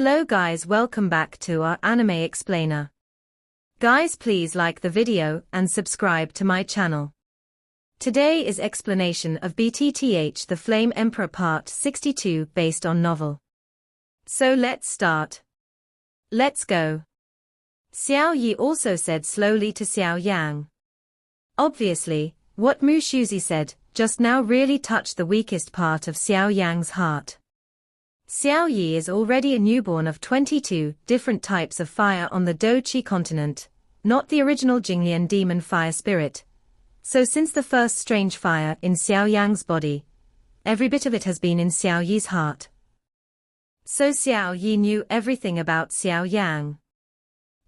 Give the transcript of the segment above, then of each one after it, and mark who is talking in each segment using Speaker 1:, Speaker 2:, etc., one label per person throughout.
Speaker 1: Hello guys, welcome back to our anime explainer. Guys, please like the video and subscribe to my channel. Today is explanation of BTTH The Flame Emperor Part 62 based on novel. So let's start. Let's go. Xiao Yi also said slowly to Xiao Yang. Obviously, what Mu Shuzi said just now really touched the weakest part of Xiao Yang's heart. Xiao Yi is already a newborn of 22 different types of fire on the Do-Chi continent, not the original Jinglian demon fire spirit. So since the first strange fire in Xiao Yang's body, every bit of it has been in Xiao Yi's heart. So Xiao Yi knew everything about Xiao Yang.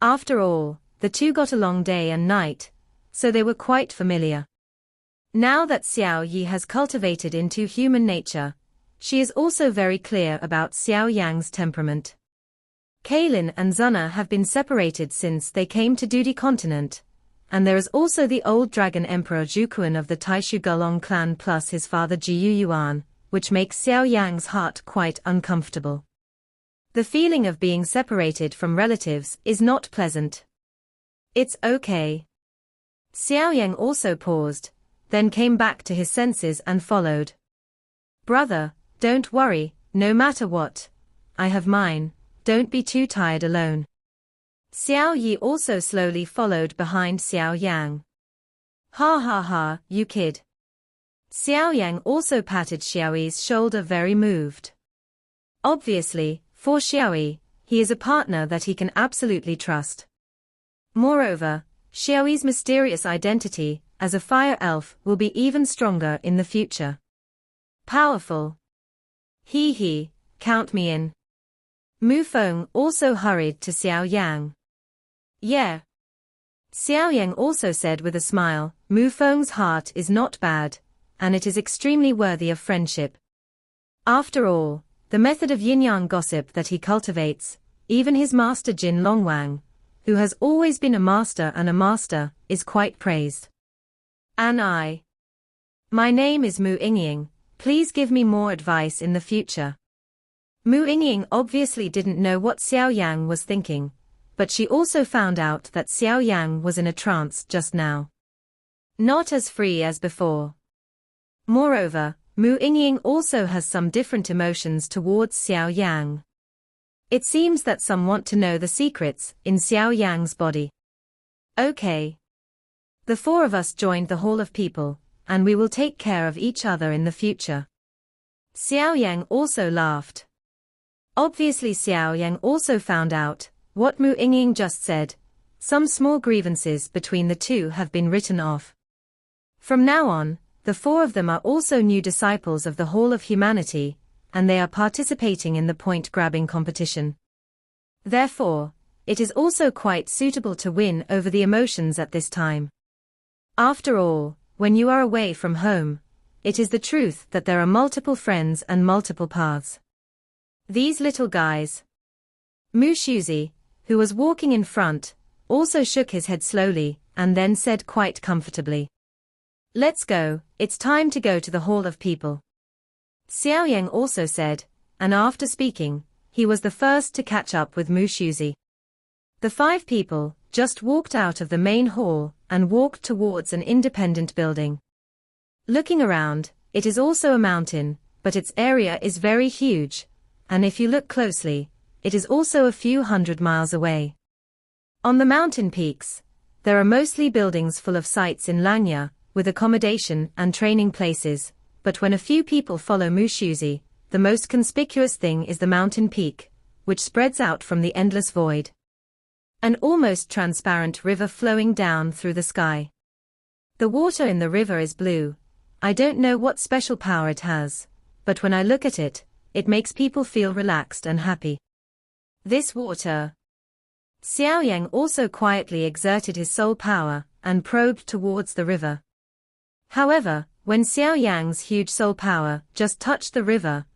Speaker 1: After all, the two got along day and night, so they were quite familiar. Now that Xiao Yi has cultivated into human nature, she is also very clear about Xiao Yang's temperament. Kaylin and Zuna have been separated since they came to Dudi continent, and there is also the old dragon emperor Zhuquan of the Taishu Gulong clan plus his father Jiyu Yuan, which makes Xiao Yang's heart quite uncomfortable. The feeling of being separated from relatives is not pleasant. It's okay. Xiao Yang also paused, then came back to his senses and followed. Brother, don't worry, no matter what. I have mine, don't be too tired alone. Xiao Yi also slowly followed behind Xiao Yang. Ha ha ha, you kid. Xiao Yang also patted Xiao Yi's shoulder, very moved. Obviously, for Xiao Yi, he is a partner that he can absolutely trust. Moreover, Xiao Yi's mysterious identity as a fire elf will be even stronger in the future. Powerful. He, count me in. Mu Feng also hurried to Xiao Yang. Yeah. Xiao Yang also said with a smile, Mu Feng's heart is not bad, and it is extremely worthy of friendship. After all, the method of yin-yang gossip that he cultivates, even his master Jin Longwang, who has always been a master and a master, is quite praised. And my name is Mu Yingying. Please give me more advice in the future. Mu Yingying obviously didn't know what Xiao Yang was thinking, but she also found out that Xiao Yang was in a trance just now. Not as free as before. Moreover, Mu Yingying also has some different emotions towards Xiao Yang. It seems that some want to know the secrets in Xiao Yang's body. Okay. The four of us joined the Hall of People, and we will take care of each other in the future. Xiao Yang also laughed. Obviously Xiao Yang also found out what Mu Yingying just said. Some small grievances between the two have been written off. From now on, the four of them are also new disciples of the Hall of Humanity, and they are participating in the point-grabbing competition. Therefore, it is also quite suitable to win over the emotions at this time. After all, when you are away from home, it is the truth that there are multiple friends and multiple paths. These little guys. Mu Shuzi, who was walking in front, also shook his head slowly, and then said quite comfortably. Let's go, it's time to go to the Hall of People. Xiao Yang also said, and after speaking, he was the first to catch up with Mu Shuzi. The five people just walked out of the main hall and walked towards an independent building. Looking around, it is also a mountain, but its area is very huge, and if you look closely, it is also a few hundred miles away. On the mountain peaks, there are mostly buildings full of sites in Langya, with accommodation and training places, but when a few people follow Mu Shuzi, the most conspicuous thing is the mountain peak, which spreads out from the endless void. An almost transparent river flowing down through the sky. The water in the river is blue. I don't know what special power it has, but when I look at it, it makes people feel relaxed and happy. This water. Xiao Yang also quietly exerted his soul power and probed towards the river. However, when Xiao Yang's huge soul power just touched the river,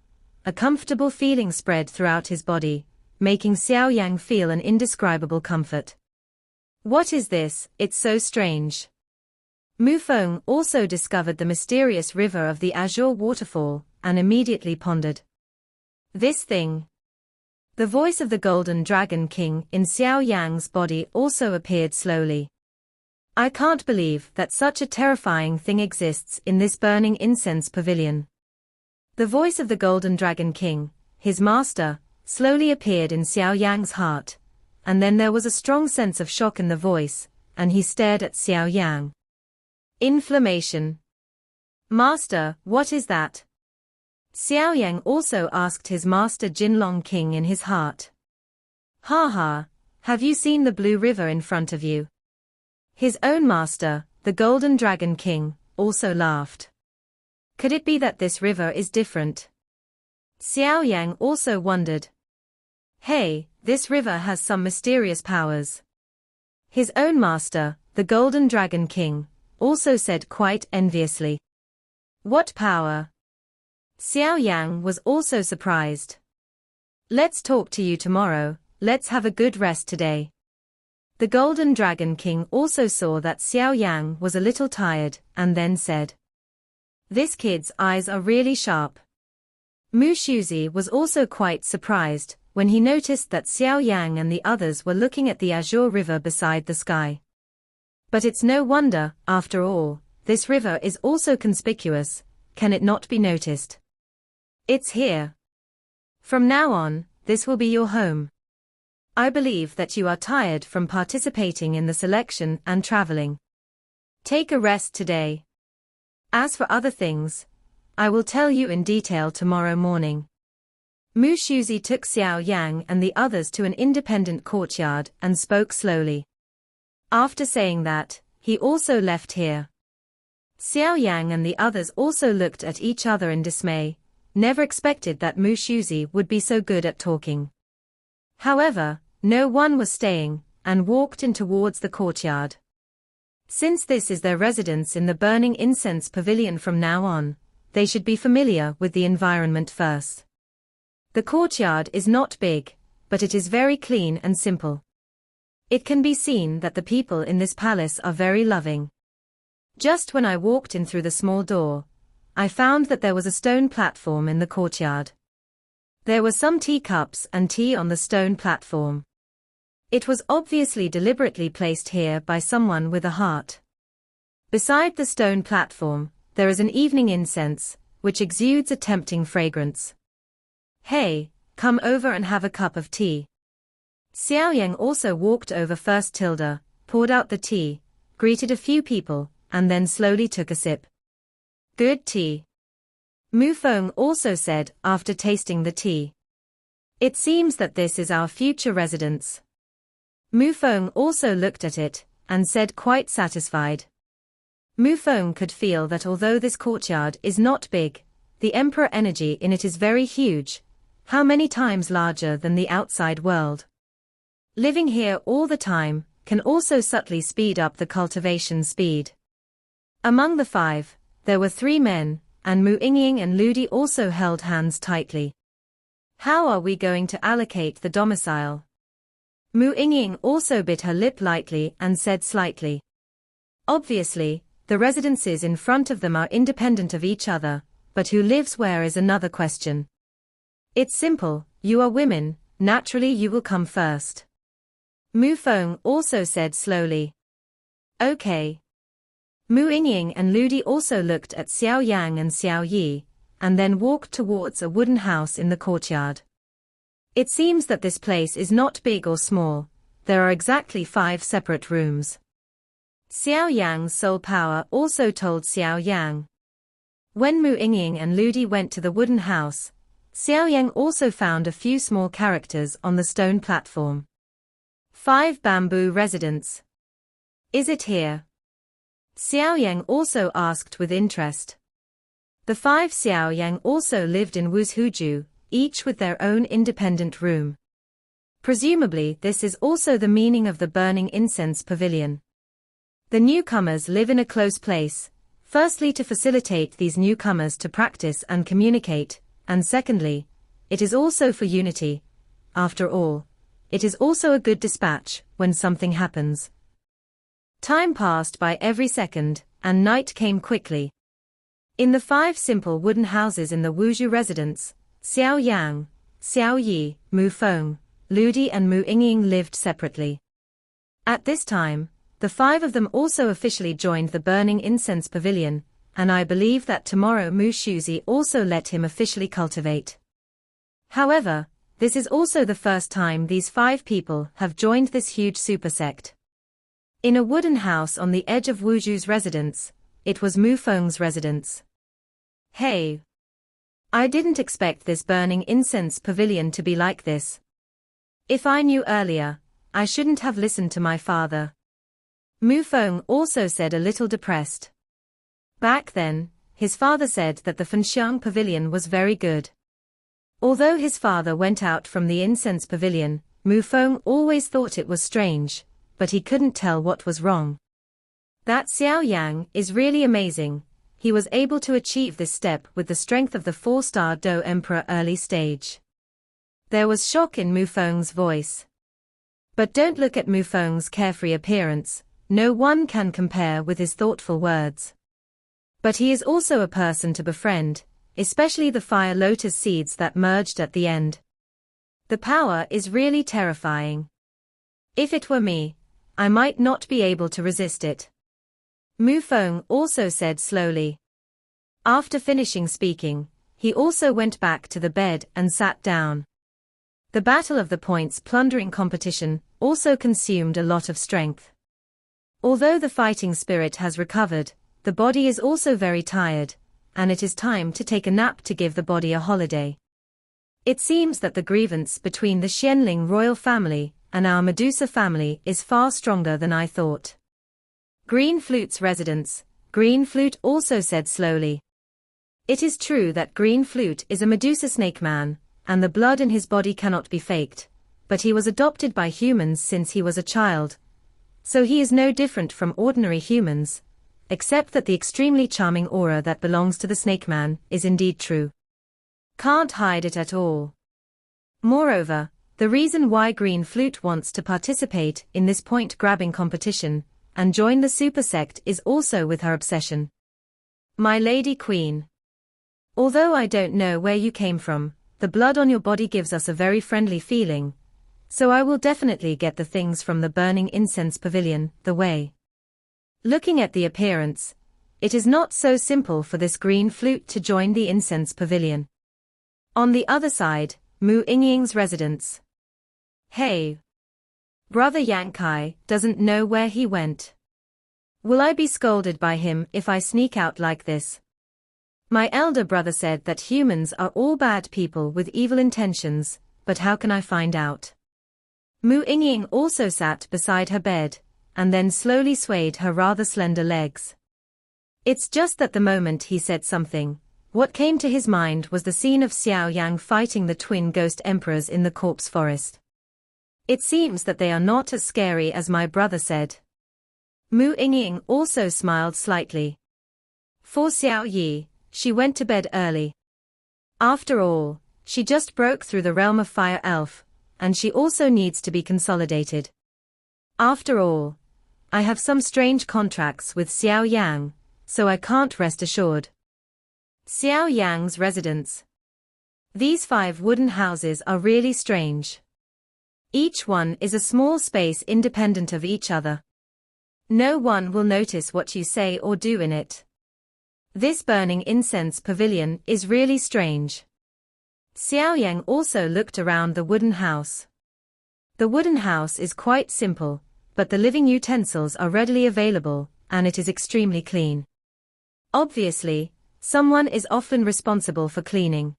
Speaker 1: a comfortable feeling spread throughout his body, making Xiao Yang feel an indescribable comfort. What is this? It's so strange. Mu Feng also discovered the mysterious river of the Azure Waterfall, and immediately pondered. This thing. The voice of the Golden Dragon King in Xiao Yang's body also appeared slowly. I can't believe that such a terrifying thing exists in this burning incense pavilion. The voice of the Golden Dragon King, his master, slowly appeared in Xiao Yang's heart, and then there was a strong sense of shock in the voice, and he stared at Xiao Yang. Inflammation. Master, what is that? Xiao Yang also asked his master Jinlong King in his heart. Ha ha, have you seen the blue river in front of you? His own master, the Golden Dragon King, also laughed. Could it be that this river is different? Xiao Yang also wondered. Hey, this river has some mysterious powers. His own master, the Golden Dragon King, also said quite enviously. What power? Xiao Yang was also surprised. Let's talk to you tomorrow, let's have a good rest today. The Golden Dragon King also saw that Xiao Yang was a little tired, and then said. This kid's eyes are really sharp. Mu Shuzi was also quite surprised when he noticed that Xiao Yang and the others were looking at the azure river beside the sky. But it's no wonder, after all, this river is also conspicuous, can it not be noticed? It's here. From now on, this will be your home. I believe that you are tired from participating in the selection and traveling. Take a rest today. As for other things, I will tell you in detail tomorrow morning. Mu Shuzi took Xiao Yang and the others to an independent courtyard and spoke slowly. After saying that, he also left here. Xiao Yang and the others also looked at each other in dismay, never expected that Mu Shuzi would be so good at talking. However, no one was staying, and walked in towards the courtyard. Since this is their residence in the burning incense pavilion from now on, they should be familiar with the environment first. The courtyard is not big, but it is very clean and simple. It can be seen that the people in this palace are very loving. Just when I walked in through the small door, I found that there was a stone platform in the courtyard. There were some teacups and tea on the stone platform. It was obviously deliberately placed here by someone with a heart. Beside the stone platform, there is an evening incense, which exudes a tempting fragrance. Hey, come over and have a cup of tea. Xiao Yang also walked over first Tilda, poured out the tea, greeted a few people, and then slowly took a sip. Good tea. Mu Feng also said after tasting the tea. It seems that this is our future residence. Mu Feng also looked at it, and said quite satisfied. Mu Feng could feel that although this courtyard is not big, the emperor energy in it is very huge, how many times larger than the outside world. Living here all the time can also subtly speed up the cultivation speed. Among the five, there were 3 men, and Mu Yingying and Ludi also held hands tightly. How are we going to allocate the domicile? Mu Yingying also bit her lip lightly and said slightly. Obviously, the residences in front of them are independent of each other, but who lives where is another question. It's simple, you are women, naturally you will come first. Mu Feng also said slowly. Okay. Mu Yingying and Ludi also looked at Xiao Yang and Xiao Yi, and then walked towards a wooden house in the courtyard. It seems that this place is not big or small, there are exactly 5 separate rooms. Xiao Yang's soul power also told Xiao Yang. When Mu Yingying and Ludi went to the wooden house, Xiao Yang also found a few small characters on the stone platform. 5 bamboo residents. Is it here? Xiao Yang also asked with interest. The 5 Xiao Yang also lived in Wuzhuju, each with their own independent room. Presumably this is also the meaning of the burning incense pavilion. The newcomers live in a close place, firstly to facilitate these newcomers to practice and communicate, and secondly, it is also for unity. After all, it is also a good dispatch when something happens. Time passed by every second, and night came quickly. In the 5 simple wooden houses in the Wuzhu residence, Xiao Yang, Xiao Yi, Mu Feng, Ludi and Mu Yingying lived separately. At this time, the 5 of them also officially joined the Burning Incense Pavilion, and I believe that tomorrow Mu Shuzi also let him officially cultivate. However, this is also the first time these 5 people have joined this huge super sect. In a wooden house on the edge of Wuju's residence, it was Mu Feng's residence. Hey! I didn't expect this Burning Incense Pavilion to be like this. If I knew earlier, I shouldn't have listened to my father. Mu Feng also said, a little depressed. Back then, his father said that the Fenxiang Pavilion was very good. Although his father went out from the incense pavilion, Mu Feng always thought it was strange, but he couldn't tell what was wrong. That Xiao Yan is really amazing. He was able to achieve this step with the strength of the 4-star Do Emperor early stage. There was shock in Mu Feng's voice. But don't look at Mu Feng's carefree appearance, no one can compare with his thoughtful words. But he is also a person to befriend, especially the fire lotus seeds that merged at the end. The power is really terrifying. If it were me, I might not be able to resist it. Mu Feng also said slowly. After finishing speaking, he also went back to the bed and sat down. The Battle of the Points plundering competition also consumed a lot of strength. Although the fighting spirit has recovered, the body is also very tired, and it is time to take a nap to give the body a holiday. It seems that the grievance between the Xianling royal family and our Medusa family is far stronger than I thought. Green Flute's residence, Green Flute also said slowly. It is true that Green Flute is a Medusa snake man, and the blood in his body cannot be faked, but he was adopted by humans since he was a child, so he is no different from ordinary humans, except that the extremely charming aura that belongs to the snake man is indeed true. Can't hide it at all. Moreover, the reason why Green Flute wants to participate in this point-grabbing competition and join the super sect is also with her obsession. My Lady Queen. Although I don't know where you came from, the blood on your body gives us a very friendly feeling, so I will definitely get the things from the Burning Incense Pavilion the way. Looking at the appearance, it is not so simple for this Green Flute to join the Incense Pavilion. On the other side, Mu Yingying's residence. Hey! Brother Yankai doesn't know where he went. Will I be scolded by him if I sneak out like this? My elder brother said that humans are all bad people with evil intentions, but how can I find out? Mu Yingying also sat beside her bed, and then slowly swayed her rather slender legs. It's just that the moment he said something, what came to his mind was the scene of Xiao Yang fighting the twin ghost emperors in the corpse forest. It seems that they are not as scary as my brother said. Mu Yingying also smiled slightly. For Xiao Yi, she went to bed early. After all, she just broke through the realm of Fire Elf, and she also needs to be consolidated. After all, I have some strange contracts with Xiao Yang, so I can't rest assured. Xiao Yang's residence. These 5 wooden houses are really strange. Each one is a small space independent of each other. No one will notice what you say or do in it. This Burning Incense Pavilion is really strange. Xiao Yang also looked around the wooden house. The wooden house is quite simple, but the living utensils are readily available, and it is extremely clean. Obviously, someone is often responsible for cleaning.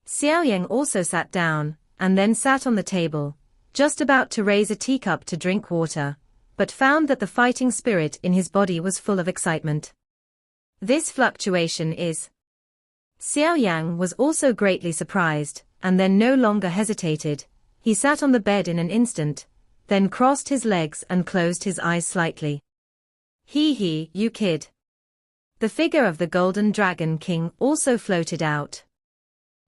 Speaker 1: Xiao Yang also sat down, and then sat on the table, just about to raise a teacup to drink water, but found that the fighting spirit in his body was full of excitement. This fluctuation is. Xiao Yang was also greatly surprised, and then no longer hesitated. He sat on the bed in an instant, then crossed his legs and closed his eyes slightly. Hee, you kid. The figure of the Golden Dragon King also floated out.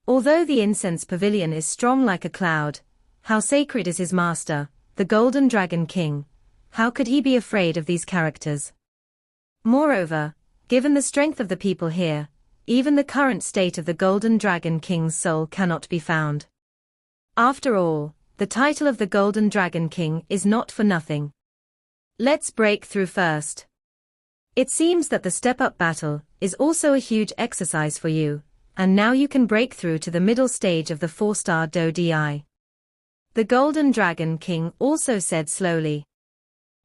Speaker 1: Although the incense pavilion is strong like a cloud, how sacred is his master, the Golden Dragon King? How could he be afraid of these characters? Moreover, given the strength of the people here, even the current state of the Golden Dragon King's soul cannot be found. After all, the title of the Golden Dragon King is not for nothing. Let's break through first. It seems that the step-up battle is also a huge exercise for you, and now you can break through to the middle stage of the 4-star Do Di. The Golden Dragon King also said slowly.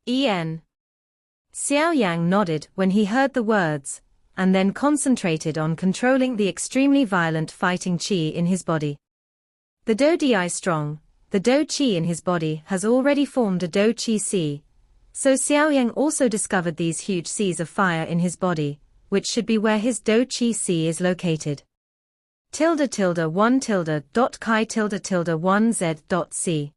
Speaker 1: En. Xiao Yang nodded when he heard the words, and then concentrated on controlling the extremely violent fighting qi in his body. The Do Di strong, the Do Qi in his body has already formed a Do Qi Si, so Xiao Yang also discovered these huge seas of fire in his body, which should be where his Do Qi Si is located. ~1 chi ~1 z.c.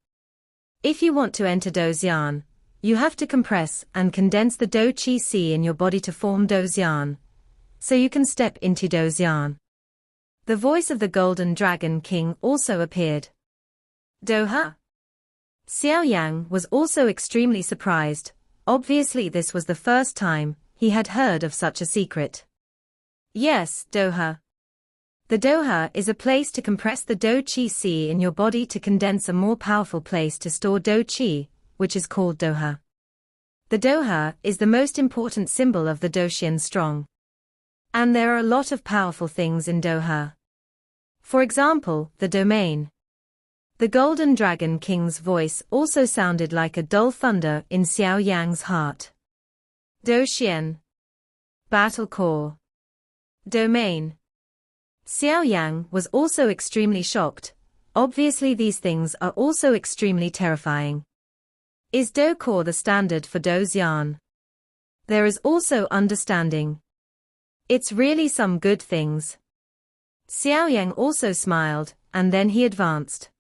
Speaker 1: If you want to enter Do Xian, you have to compress and condense the Do Qi Si in your body to form Do Xian, so you can step into Do Xian. The voice of the Golden Dragon King also appeared. Doha? Xiao Yang was also extremely surprised. Obviously this was the first time he had heard of such a secret. Yes, Doha. The Doha is a place to compress the Do Qi Si in your body to condense a more powerful place to store Do Qi, which is called Doha. The Doha is the most important symbol of the Doxian strong. And there are a lot of powerful things in Doha. For example, the domain. The Golden Dragon King's voice also sounded like a dull thunder in Xiao Yang's heart. Doxian. Battle core. Domain. Xiao Yang was also extremely shocked. Obviously these things are also extremely terrifying. Is Do core the standard for Do Xian? There is also understanding. It's really some good things. Xiao Yang also smiled, and then he advanced.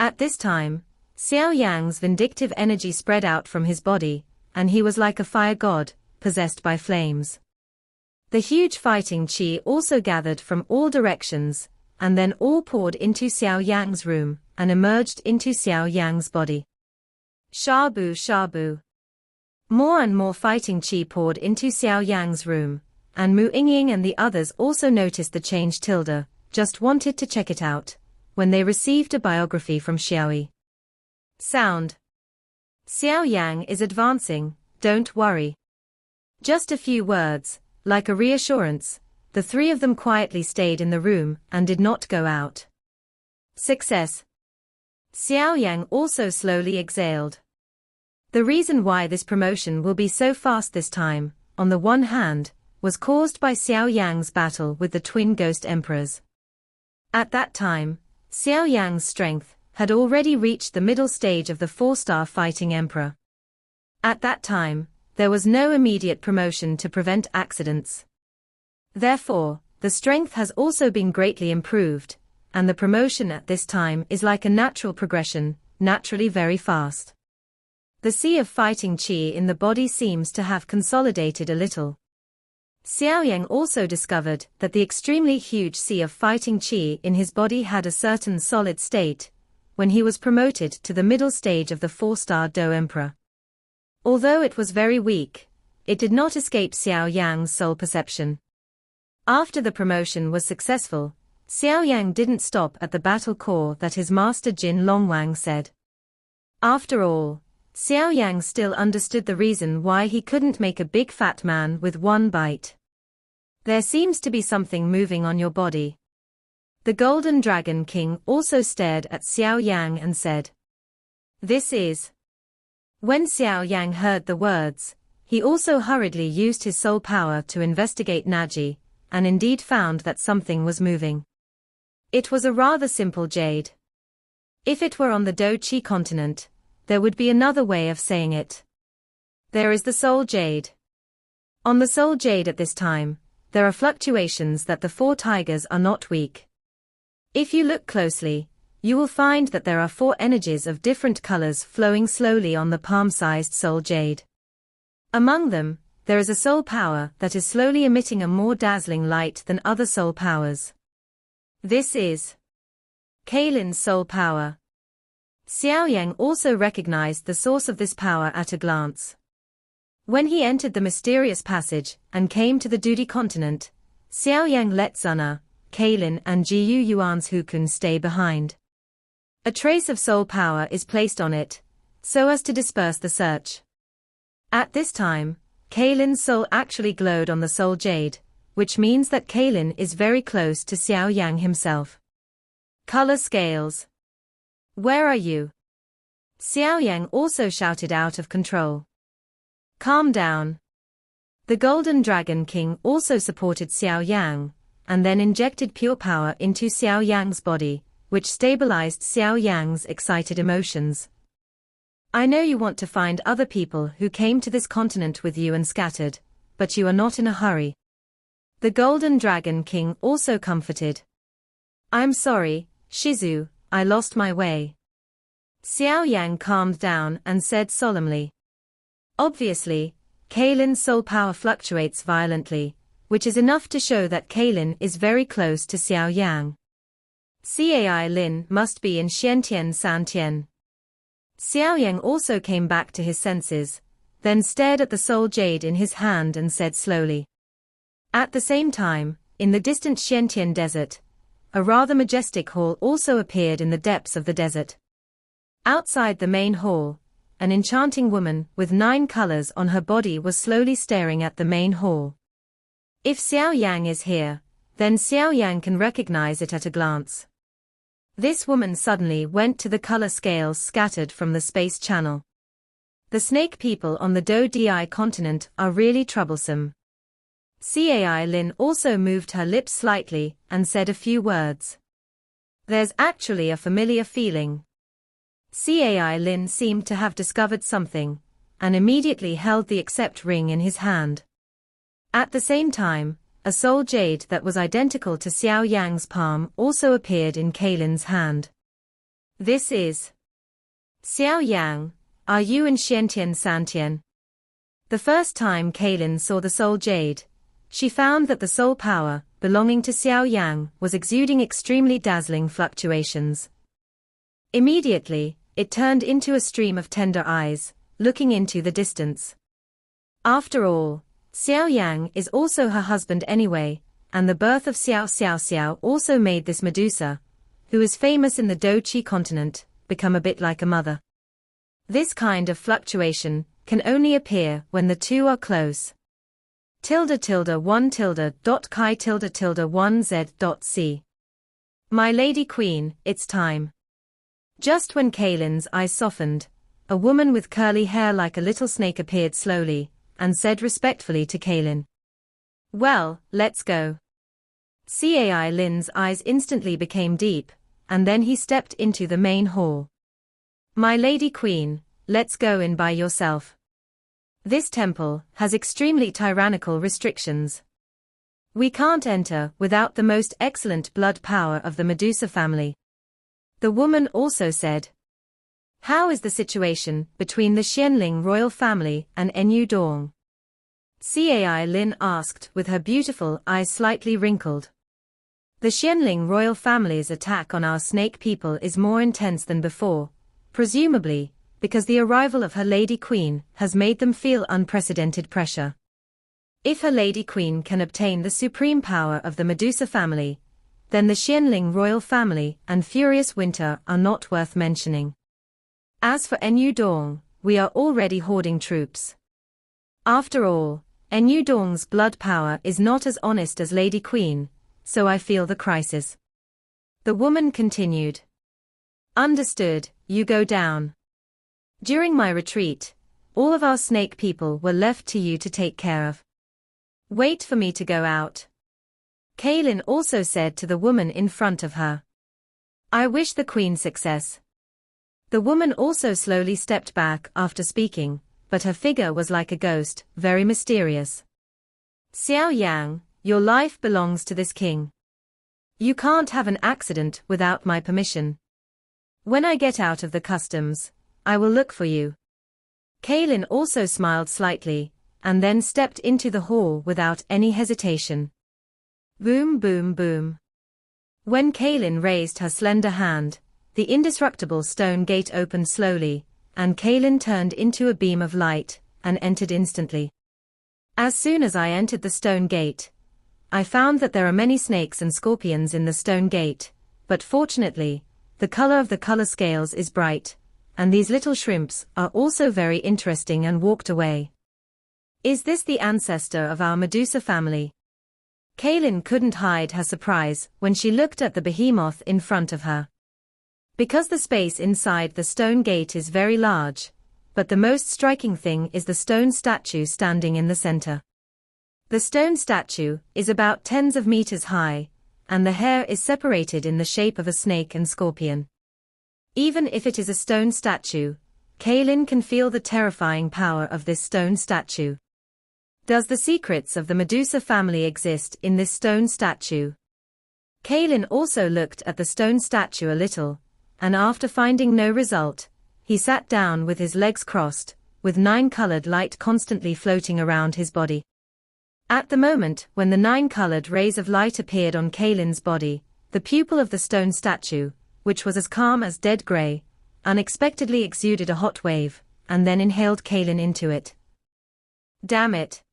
Speaker 1: At this time, Xiao Yang's vindictive energy spread out from his body, and he was like a fire god, possessed by flames. The huge fighting qi also gathered from all directions, and then all poured into Xiao Yang's room, and emerged into Xiao Yang's body. Shabu shabu. More and more fighting qi poured into Xiao Yang's room, and Mu Yingying and the others also noticed the change. Just wanted to check it out, when they received a biography from Xiaoyi. Sound. Xiao Yang is advancing, don't worry. Just a few words, like a reassurance, the three of them quietly stayed in the room and did not go out. Success. Xiao Yang also slowly exhaled. The reason why this promotion will be so fast this time, on the one hand, was caused by Xiao Yang's battle with the twin ghost emperors. At that time, Xiao Yang's strength had already reached the middle stage of the 4-star fighting emperor. At that time, there was no immediate promotion to prevent accidents. Therefore, the strength has also been greatly improved, and the promotion at this time is like a natural progression, naturally very fast. The sea of fighting qi in the body seems to have consolidated a little. Xiao Yang also discovered that the extremely huge sea of fighting qi in his body had a certain solid state, when he was promoted to the middle stage of the 4-star Do Emperor. Although it was very weak, it did not escape Xiao Yang's soul perception. After the promotion was successful, Xiao Yang didn't stop at the battle core that his master Jin Longwang said. After all, Xiao Yang still understood the reason why he couldn't make a big fat man with one bite. There seems to be something moving on your body. The Golden Dragon King also stared at Xiao Yang and said, "This is." When Xiao Yang heard the words, he also hurriedly used his soul power to investigate Naji, and indeed found that something was moving. It was a rather simple jade. If it were on the Do Qi continent, there would be another way of saying it. There is the soul jade. On the soul jade at this time, there are fluctuations that the 4 tigers are not weak. If you look closely, you will find that there are 4 energies of different colors flowing slowly on the palm-sized soul jade. Among them, there is a soul power that is slowly emitting a more dazzling light than other soul powers. This is Kailin's soul power. Xiao Yang also recognized the source of this power at a glance. When he entered the mysterious passage and came to the Dudi continent, Xiao Yang let Zuna, Kailin and Jiyu Yuan's Hukun stay behind. A trace of soul power is placed on it, so as to disperse the search. At this time, Kaylin's soul actually glowed on the soul jade, which means that Kaylin is very close to Xiao Yang himself. Color scales. Where are you? Xiao Yang also shouted out of control. Calm down. The Golden Dragon King also supported Xiao Yang, and then injected pure power into Xiao Yang's body, which stabilized Xiao Yang's excited emotions. I know you want to find other people who came to this continent with you and scattered, but you are not in a hurry. The Golden Dragon King also comforted. I'm sorry, Shizu, I lost my way. Xiao Yang calmed down and said solemnly. Obviously, Kaylin's soul power fluctuates violently, which is enough to show that Kaylin is very close to Xiao Yang. Cai Lin must be in Xiantian Santian. Xiao Yang also came back to his senses, then stared at the soul jade in his hand and said slowly. At the same time, in the distant Xiantian desert, a rather majestic hall also appeared in the depths of the desert. Outside the main hall, an enchanting woman with 9 colors on her body was slowly staring at the main hall. If Xiao Yang is here, then Xiao Yang can recognize it at a glance. This woman suddenly went to the color scales scattered from the space channel. The snake people on the Do-Di continent are really troublesome. Cai Lin also moved her lips slightly and said a few words. There's actually a familiar feeling. Cai Lin seemed to have discovered something, and immediately held the accept ring in his hand. At the same time, a soul jade that was identical to Xiao Yang's palm also appeared in Kaylin's hand. This is Xiao Yang, are you in Xiantian Santian? The first time Kaylin saw the soul jade, she found that the soul power belonging to Xiao Yang was exuding extremely dazzling fluctuations. Immediately, it turned into a stream of tender eyes, looking into the distance. After all, Xiao Yang is also her husband anyway, and the birth of Xiao also made this Medusa, who is famous in the Do-Chi continent, become a bit like a mother. This kind of fluctuation can only appear when the two are close. ~1 My Lady Queen, it's time. Just when Kaylin's eyes softened, a woman with curly hair like a little snake appeared slowly, and said respectfully to Kaylin. Well, let's go. Cai Lin's eyes instantly became deep, and then he stepped into the main hall. My Lady Queen, let's go in by yourself. This temple has extremely tyrannical restrictions. We can't enter without the most excellent blood power of the Medusa family. The woman also said. How is the situation between the Xianling royal family and Enyu Dong? Cai Lin asked with her beautiful eyes slightly wrinkled. The Xianling royal family's attack on our snake people is more intense than before, presumably because the arrival of her Lady Queen has made them feel unprecedented pressure. If her Lady Queen can obtain the supreme power of the Medusa family, then the Xianling royal family and Furious Winter are not worth mentioning. As for Enyu Dong, we are already hoarding troops. After all, Enyu Dong's blood power is not as honest as Lady Queen, so I feel the crisis. The woman continued. Understood, you go down. During my retreat, all of our snake people were left to you to take care of. Wait for me to go out. Kaylin also said to the woman in front of her. I wish the queen success. The woman also slowly stepped back after speaking, but her figure was like a ghost, very mysterious. Xiao Yang, your life belongs to this king. You can't have an accident without my permission. When I get out of the customs, I will look for you. Kaylin also smiled slightly, and then stepped into the hall without any hesitation. Boom boom boom. When Kaylin raised her slender hand, the indestructible stone gate opened slowly, and Kaylin turned into a beam of light, and entered instantly. As soon as I entered the stone gate, I found that there are many snakes and scorpions in the stone gate, but fortunately, the color of the color scales is bright, and these little shrimps are also very interesting, and walked away. Is this the ancestor of our Medusa family? Kaylin couldn't hide her surprise when she looked at the behemoth in front of her. Because the space inside the stone gate is very large, but the most striking thing is the stone statue standing in the center. The stone statue is about tens of meters high, and the hair is separated in the shape of a snake and scorpion. Even if it is a stone statue, Kaylin can feel the terrifying power of this stone statue. Does the secrets of the Medusa family exist in this stone statue? Kaylin also looked at the stone statue a little, and after finding no result, he sat down with his legs crossed, with 9-colored light constantly floating around his body. At the moment when the 9-colored rays of light appeared on Kaylin's body, the pupil of the stone statue, which was as calm as dead gray, unexpectedly exuded a hot wave, and then inhaled Kaylin into it. Damn it!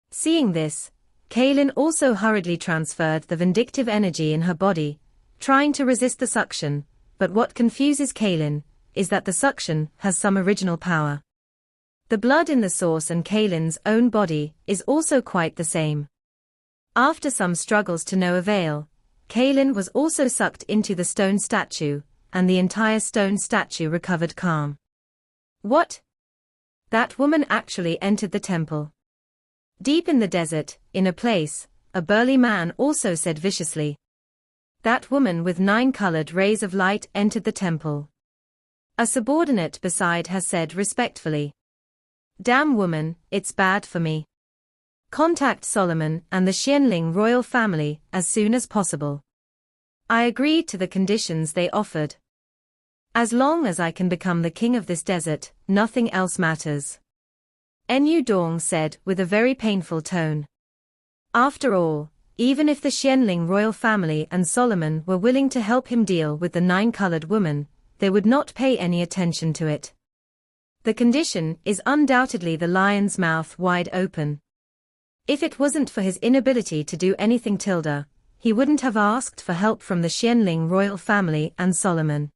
Speaker 1: Seeing this, Kaylin also hurriedly transferred the vindictive energy in her body, trying to resist the suction, but what confuses Kaylin is that the suction has some original power. The blood in the source and Kaylin's own body is also quite the same. After some struggles to no avail, Kaylin was also sucked into the stone statue, and the entire stone statue recovered calm. What? That woman actually entered the temple. Deep in the desert, in a place, a burly man also said viciously. That woman with 9-colored rays of light entered the temple. A subordinate beside her said respectfully. Damn woman, it's bad for me. Contact Solomon and the Xianling royal family as soon as possible. I agreed to the conditions they offered. As long as I can become the king of this desert, nothing else matters. Enyu Dong said with a very painful tone. After all, even if the Xianling royal family and Solomon were willing to help him deal with the 9-colored woman, they would not pay any attention to it. The condition is undoubtedly the lion's mouth wide open. If it wasn't for his inability to do anything, he wouldn't have asked for help from the Xianling royal family and Solomon.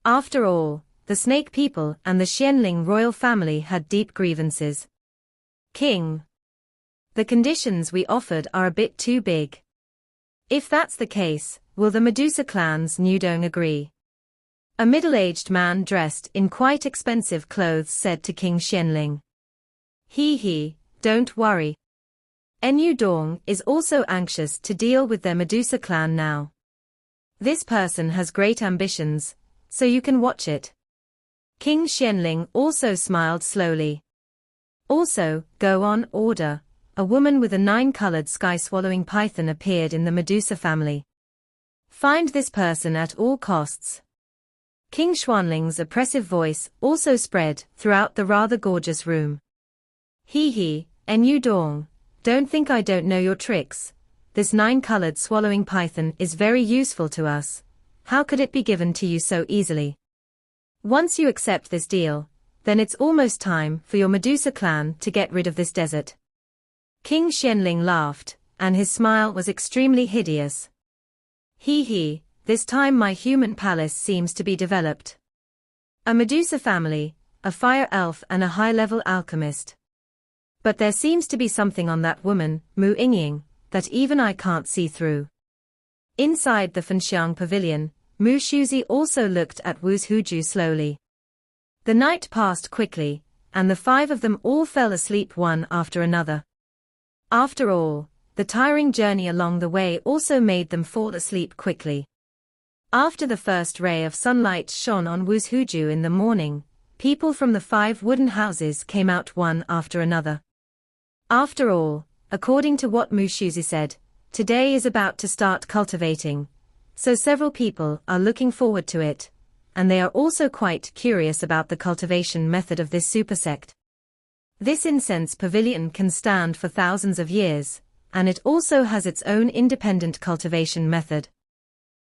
Speaker 1: After all, the snake people and the Xianling royal family had deep grievances. King. The conditions we offered are a bit too big. If that's the case, will the Medusa clan's Nudong agree? A middle-aged man dressed in quite expensive clothes said to King Xianling. Don't worry. Enyu Dong is also anxious to deal with their Medusa clan now. This person has great ambitions, so you can watch it. King Xianling also smiled slowly. Also, go on, order. A woman with a 9-colored sky-swallowing python appeared in the Medusa family. Find this person at all costs. King Xuanling's oppressive voice also spread throughout the rather gorgeous room. Enyu Dong, don't think I don't know your tricks. This 9-colored swallowing python is very useful to us. How could it be given to you so easily? Once you accept this deal, then it's almost time for your Medusa clan to get rid of this desert. King Xianling laughed, and his smile was extremely hideous. This time my human palace seems to be developed. A Medusa family, a fire elf and a high-level alchemist. But there seems to be something on that woman, Mu Yingying, that even I can't see through. Inside the Fenxiang pavilion, Mu Shuzi also looked at Wu Huju slowly. The night passed quickly, and the 5 of them all fell asleep one after another. After all, the tiring journey along the way also made them fall asleep quickly. After the first ray of sunlight shone on Wu Huju in the morning, people from the 5 wooden houses came out one after another. After all, according to what Mu Shuzi said, today is about to start cultivating, so several people are looking forward to it, and they are also quite curious about the cultivation method of this super sect. This incense pavilion can stand for thousands of years, and it also has its own independent cultivation method.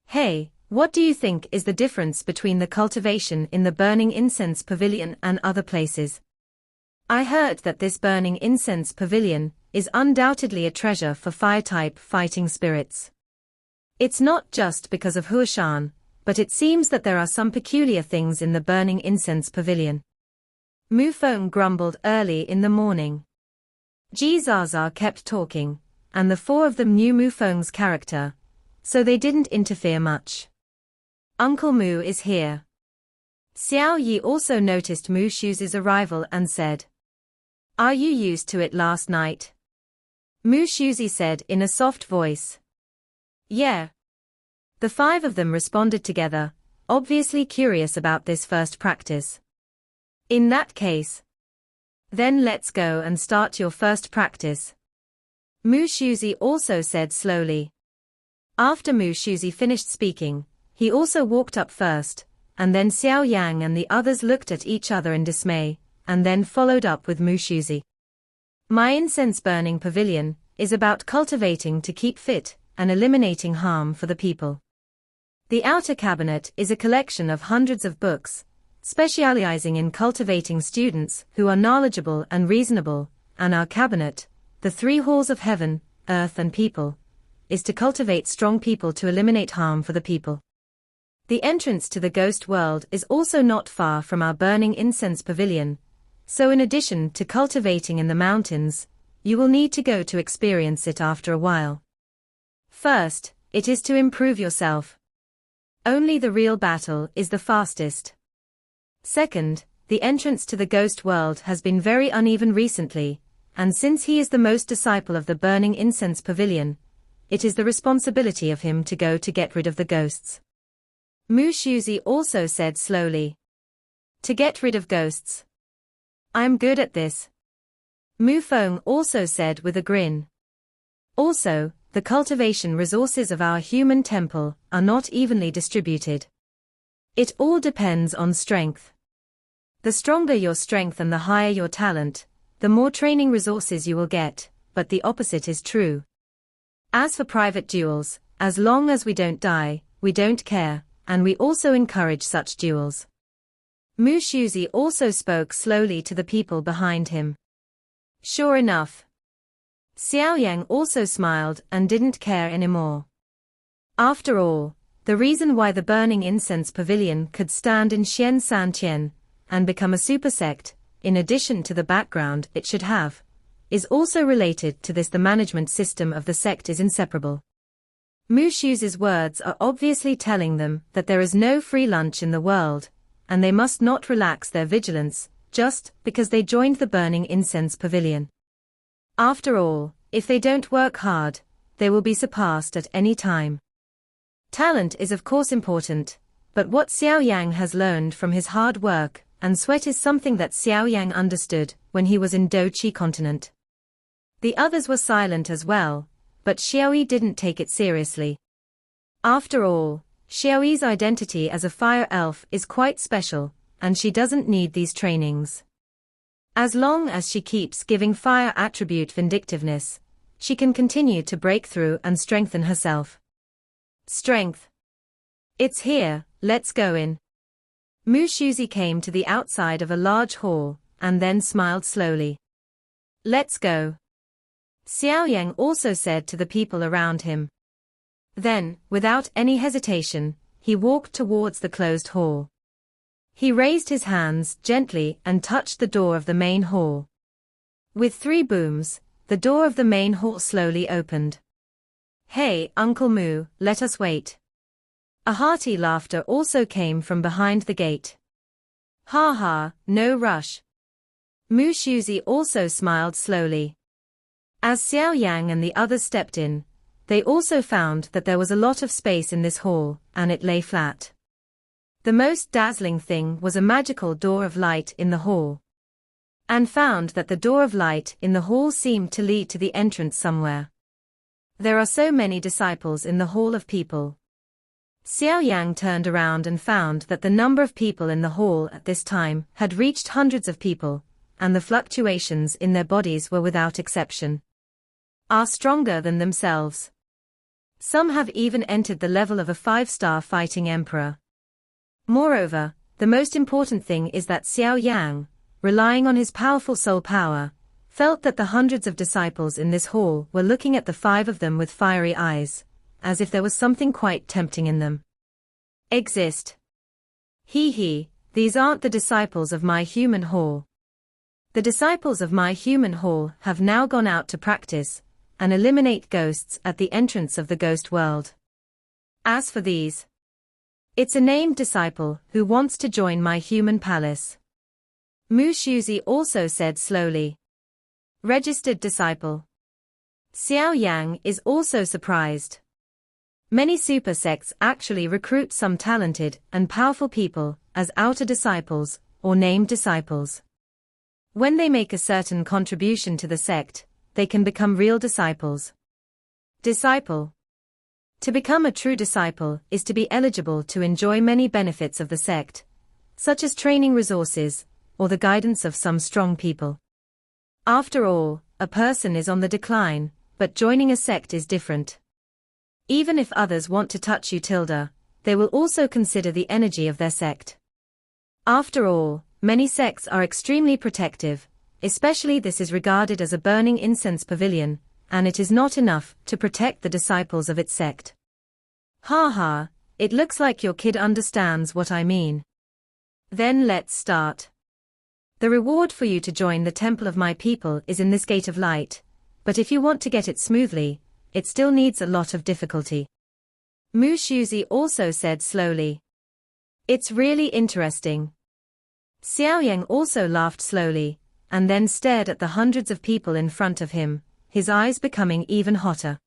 Speaker 1: Hey, what do you think is the difference between the cultivation in the burning incense pavilion and other places? I heard that this burning incense pavilion is undoubtedly a treasure for fire-type fighting spirits. It's not just because of Huashan, but it seems that there are some peculiar things in the burning incense pavilion. Mufeng grumbled early in the morning. Ji Zaza kept talking, and the four of them knew Mufeng's character, so they didn't interfere much. Uncle Mu is here. Xiao Yi also noticed Mu Shuzi's arrival and said, "Are you used to it last night?" Mu Shuzi said in a soft voice. "Yeah." The five of them responded together, obviously curious about this first practice. "In that case, then let's go and start your first practice." Mu Shuzi also said slowly. After Mu Shuzi finished speaking, he also walked up first, and then Xiao Yang and the others looked at each other in dismay, and then followed up with Mu Shuzi. "My incense-burning pavilion is about cultivating to keep fit and eliminating harm for the people. The outer cabinet is a collection of hundreds of books, specializing in cultivating students who are knowledgeable and reasonable, and our cabinet, the three halls of heaven, earth and people, is to cultivate strong people to eliminate harm for the people. The entrance to the ghost world is also not far from our burning incense pavilion, so in addition to cultivating in the mountains, you will need to go to experience it after a while. First, it is to improve yourself. Only the real battle is the fastest. Second, the entrance to the ghost world has been very uneven recently, and since he is the most disciple of the burning incense pavilion, it is the responsibility of him to go to get rid of the ghosts. Mu Shuzi also said slowly. To get rid of ghosts. I'm good at this. Mu Feng also said with a grin. Also, the cultivation resources of our human temple are not evenly distributed. It all depends on strength. The stronger your strength and the higher your talent, the more training resources you will get, but the opposite is true. As for private duels, as long as we don't die, we don't care, and we also encourage such duels. Mu Shuzi also spoke slowly to the people behind him. Sure enough. Xiao Yang also smiled and didn't care anymore. After all, the reason why the burning incense pavilion could stand in Xian San Tian and become a super sect, in addition to the background it should have, is also related to this. The management system of the sect is inseparable. Mu Shuzi's words are obviously telling them that there is no free lunch in the world, and they must not relax their vigilance, just because they joined the burning incense pavilion. After all, if they don't work hard, they will be surpassed at any time. Talent is of course important, but what Xiao Yang has learned from his hard work and sweat is something that Xiao Yang understood when he was in Dochi continent. The others were silent as well, but Xiaoyi didn't take it seriously. After all, Xiaoyi's identity as a fire elf is quite special, and she doesn't need these trainings. As long as she keeps giving fire attribute vindictiveness, she can continue to break through and strengthen herself. Strength. It's here, let's go in. Mu Shuzi came to the outside of a large hall, and then smiled slowly. Let's go. Xiao Yang also said to the people around him. Then, without any hesitation, he walked towards the closed hall. He raised his hands gently and touched the door of the main hall. With 3 booms, the door of the main hall slowly opened. Hey, Uncle Mu, let us wait. A hearty laughter also came from behind the gate. Ha ha, no rush. Mu Shuzi also smiled slowly. As Xiao Yang and the others stepped in, they also found that there was a lot of space in this hall, and it lay flat. The most dazzling thing was a magical door of light in the hall. And found that the door of light in the hall seemed to lead to the entrance somewhere. There are so many disciples in the hall of people. Xiao Yang turned around and found that the number of people in the hall at this time had reached hundreds of people, and the fluctuations in their bodies were without exception. Are stronger than themselves. Some have even entered the level of a 5-star fighting emperor. Moreover, the most important thing is that Xiao Yang, relying on his powerful soul power, felt that the hundreds of disciples in this hall were looking at the 5 of them with fiery eyes, as if there was something quite tempting in them. exist. These aren't the disciples of my human hall. The disciples of my human hall have now gone out to practice and eliminate ghosts at the entrance of the ghost world. As for these, it's a named disciple who wants to join my human palace. Mu Shuzi also said slowly. Registered disciple. Xiao Yang is also surprised. Many super sects actually recruit some talented and powerful people as outer disciples or named disciples. When they make a certain contribution to the sect, they can become real disciples. Disciple. To become a true disciple is to be eligible to enjoy many benefits of the sect, such as training resources, or the guidance of some strong people. After all, a person is on the decline, but joining a sect is different. Even if others want to touch you, they will also consider the energy of their sect. After all, many sects are extremely protective, especially this is regarded as a burning incense pavilion, and it is not enough to protect the disciples of its sect. It looks like your kid understands what I mean. Then let's start. The reward for you to join the temple of my people is in this gate of light, but if you want to get it smoothly, it still needs a lot of difficulty. Mu Shuzi also said slowly. It's really interesting. Xiao Yang also laughed slowly, and then stared at the hundreds of people in front of him, his eyes becoming even hotter.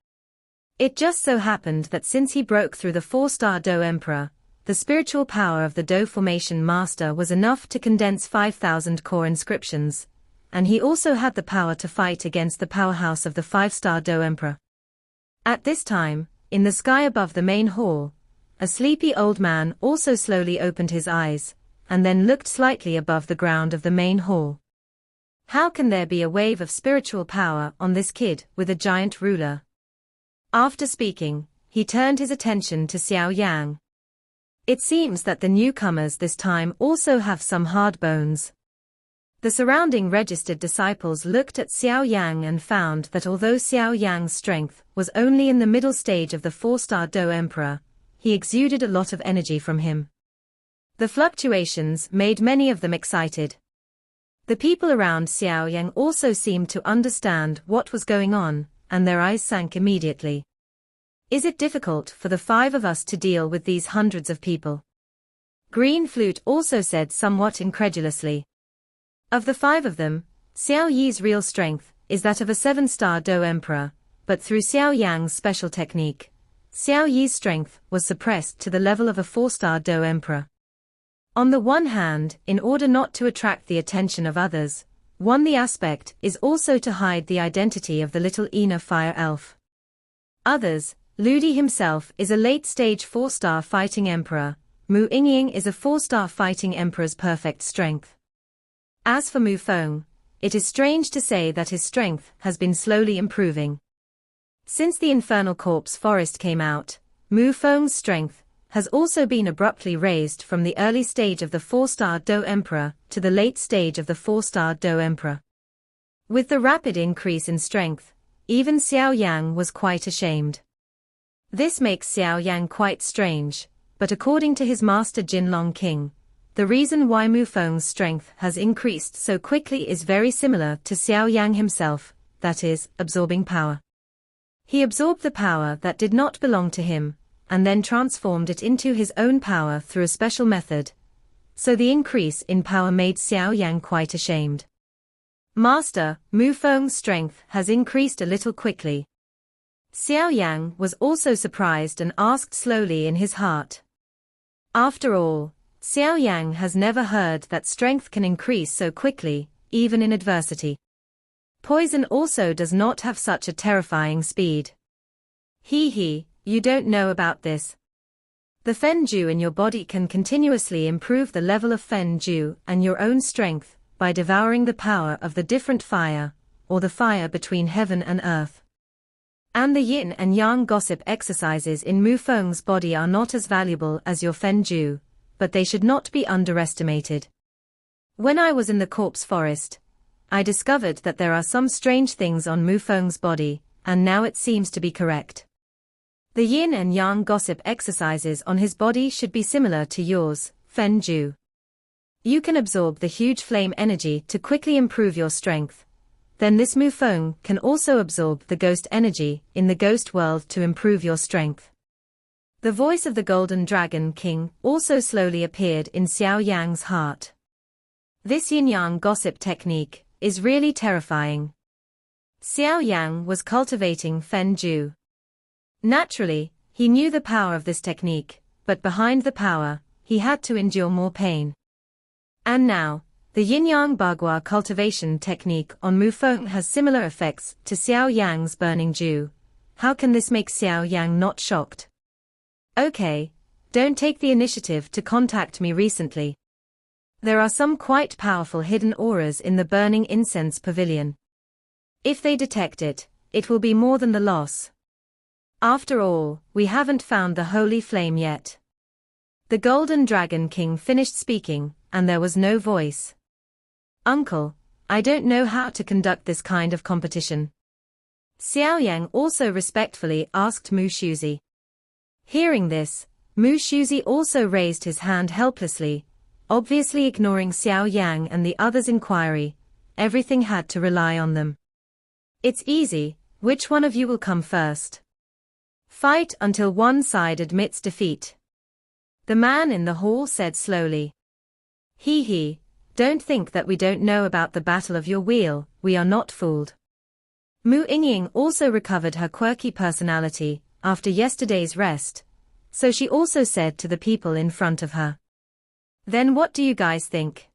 Speaker 1: It just so happened that since he broke through the 4-star Do Emperor, the spiritual power of the Do Formation Master was enough to condense 5,000 core inscriptions, and he also had the power to fight against the powerhouse of the 5-star Do Emperor. At this time, in the sky above the main hall, a sleepy old man also slowly opened his eyes, and then looked slightly above the ground of the main hall. How can there be a wave of spiritual power on this kid with a giant ruler? After speaking, he turned his attention to Xiao Yang. It seems that the newcomers this time also have some hard bones. The surrounding registered disciples looked at Xiao Yang and found that although Xiao Yang's strength was only in the middle stage of the 4-star Do Emperor, he exuded a lot of energy from him. The fluctuations made many of them excited. The people around Xiao Yang also seemed to understand what was going on, and their eyes sank immediately. Is it difficult for the 5 of us to deal with these hundreds of people? Green Flute also said somewhat incredulously. Of the 5 of them, Xiao Yi's real strength is that of a 7-star Do Emperor, but through Xiao Yang's special technique, Xiao Yi's strength was suppressed to the level of a 4-star Do Emperor. On the one hand, in order not to attract the attention of others, the aspect is also to hide the identity of the little inner fire elf. Others, Ludi himself is a late-stage 4-star fighting emperor, Mu Yingying is a 4-star fighting emperor's perfect strength. As for Mu Feng, it is strange to say that his strength has been slowly improving. Since the Infernal Corpse Forest came out, Mu Feng's strength has also been abruptly raised from the early stage of the 4-star Do Emperor to the late stage of the 4-star Do Emperor. With the rapid increase in strength, even Xiao Yang was quite ashamed. This makes Xiao Yang quite strange, but according to his master Jinlong King, the reason why Mu Feng's strength has increased so quickly is very similar to Xiao Yang himself, that is, absorbing power. He absorbed the power that did not belong to him, and then transformed it into his own power through a special method. So the increase in power made Xiao Yang quite ashamed. Master, Mu Feng's strength has increased a little quickly. Xiao Yang was also surprised and asked slowly in his heart. After all, Xiao Yang has never heard that strength can increase so quickly, even in adversity. Poison also does not have such a terrifying speed. You don't know about this. The Fen Ju in your body can continuously improve the level of Fen Ju and your own strength by devouring the power of the different fire, or the fire between heaven and earth. And the yin and yang gossip exercises in Mu Feng's body are not as valuable as your Fen Ju, but they should not be underestimated. When I was in the corpse forest, I discovered that there are some strange things on Mu Feng's body, and now it seems to be correct. The yin and yang gossip exercises on his body should be similar to yours, Fen Ju. You can absorb the huge flame energy to quickly improve your strength. Then this Mu Feng can also absorb the ghost energy in the ghost world to improve your strength. The voice of the Golden Dragon King also slowly appeared in Xiao Yang's heart. This yin-yang gossip technique is really terrifying. Xiao Yang was cultivating Fen Ju. Naturally, he knew the power of this technique, but behind the power, he had to endure more pain. And now, the yin-yang bagua cultivation technique on Mu Feng has similar effects to Xiao Yang's burning Ju. How can this make Xiao Yang not shocked? Okay, don't take the initiative to contact me recently. There are some quite powerful hidden auras in the burning incense pavilion. If they detect it, it will be more than the loss. After all, we haven't found the holy flame yet. The Golden Dragon King finished speaking, and there was no voice. Uncle, I don't know how to conduct this kind of competition. Xiao Yang also respectfully asked Mu Shuzi. Hearing this, Mu Shuzi also raised his hand helplessly, obviously ignoring Xiao Yang and the others' inquiry. Everything had to rely on them. It's easy, which one of you will come first? Fight until one side admits defeat. The man in the hall said slowly. He, don't think that we don't know about the battle of your wheel, we are not fooled. Mu Yingying also recovered her quirky personality after yesterday's rest, so she also said to the people in front of her. Then what do you guys think?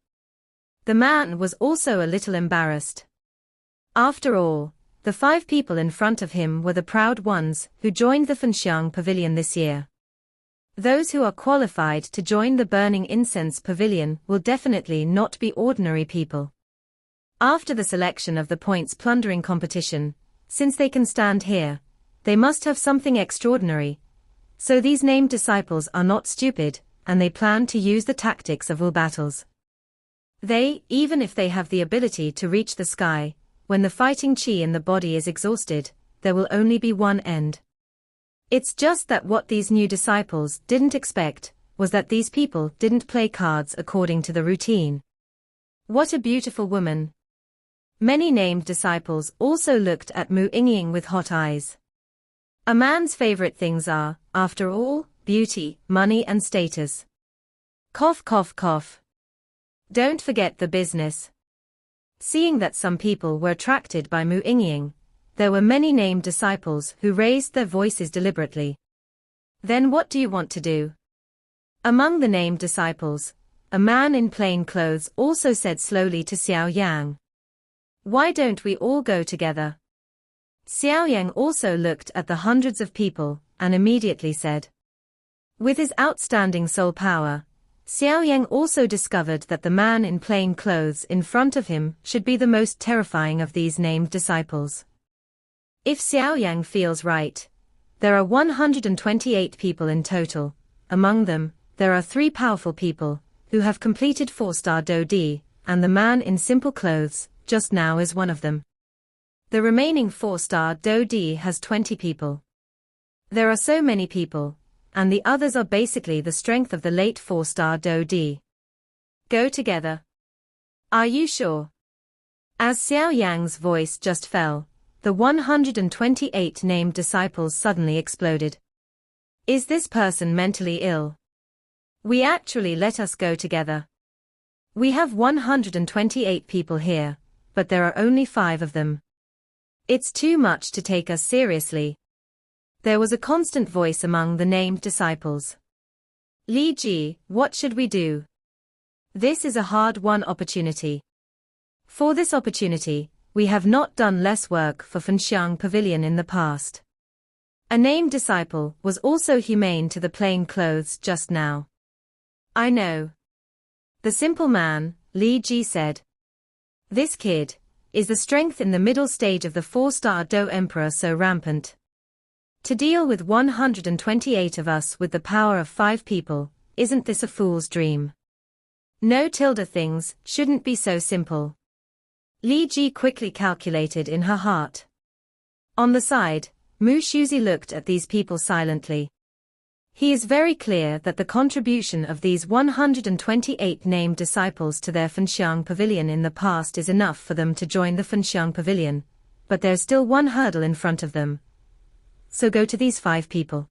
Speaker 1: The man was also a little embarrassed. After all, the 5 people in front of him were the proud ones who joined the Fenxiang Pavilion this year. Those who are qualified to join the Burning Incense Pavilion will definitely not be ordinary people. After the selection of the points plundering competition, since they can stand here, they must have something extraordinary. So these named disciples are not stupid, and they plan to use the tactics of all battles. They, even if they have the ability to reach the sky, when the fighting chi in the body is exhausted, there will only be one end. It's just that what these new disciples didn't expect was that these people didn't play cards according to the routine. What a beautiful woman. Many named disciples also looked at Mu Yingying with hot eyes. A man's favorite things are, after all, beauty, money and status. Cough cough cough. Don't forget the business. Seeing that some people were attracted by Mu Yingying, there were many named disciples who raised their voices deliberately. Then what do you want to do? Among the named disciples, a man in plain clothes also said slowly to Xiao Yang. Why don't we all go together? Xiao Yang also looked at the hundreds of people, and immediately said. With his outstanding soul power, Xiao Yang also discovered that the man in plain clothes in front of him should be the most terrifying of these named disciples. If Xiao Yang feels right, there are 128 people in total. Among them, there are 3 powerful people, who have completed 4-star Do Di, and the man in simple clothes, just now is one of them. The remaining 4-star Do Di has 20 people. There are so many people, and the others are basically the strength of the late 4-star Do Di. Go together. Are you sure? As Xiao Yang's voice just fell, the 128 named disciples suddenly exploded. Is this person mentally ill? We actually let us go together. We have 128 people here, but there are only 5 of them. It's too much to take us seriously. There was a constant voice among the named disciples. Li Ji, what should we do? This is a hard-won opportunity. For this opportunity, we have not done less work for Fenxiang Pavilion in the past. A named disciple was also humane to the plain clothes just now. I know. The simple man, Li Ji said. This kid, is the strength in the middle stage of the 4-star Do Emperor so rampant? To deal with 128 of us with the power of 5 people, isn't this a fool's dream? No, things shouldn't be so simple. Li Ji quickly calculated in her heart. On the side, Mu Shuzi looked at these people silently. He is very clear that the contribution of these 128 named disciples to their Fenxiang pavilion in the past is enough for them to join the Fenxiang pavilion, but there's still one hurdle in front of them. So go to these 5 people.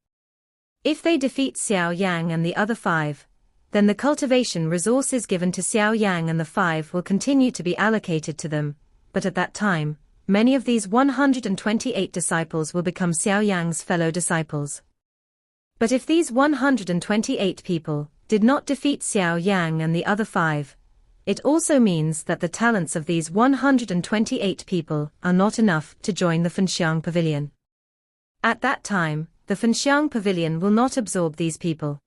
Speaker 1: If they defeat Xiao Yang and the other 5, then the cultivation resources given to Xiao Yang and the 5 will continue to be allocated to them, but at that time, many of these 128 disciples will become Xiao Yang's fellow disciples. But if these 128 people did not defeat Xiao Yang and the other 5, it also means that the talents of these 128 people are not enough to join the Fenxiang pavilion. At that time, the Fenxiang pavilion will not absorb these people.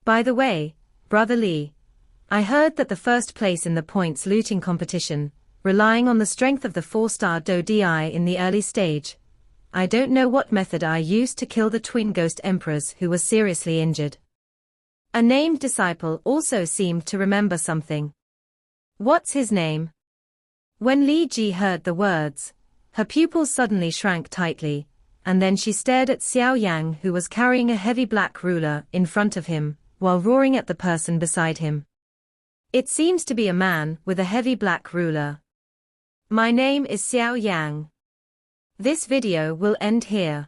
Speaker 1: By the way, Brother Li, I heard that the first place in the points looting competition, relying on the strength of the 4-star Do Di in the early stage. I don't know what method I used to kill the twin ghost emperors who were seriously injured. A named disciple also seemed to remember something. What's his name? When Li Ji heard the words, her pupils suddenly shrank tightly, and then she stared at Xiao Yang who was carrying a heavy black ruler in front of him, while roaring at the person beside him. It seems to be a man with a heavy black ruler. My name is Xiao Yang. This video will end here.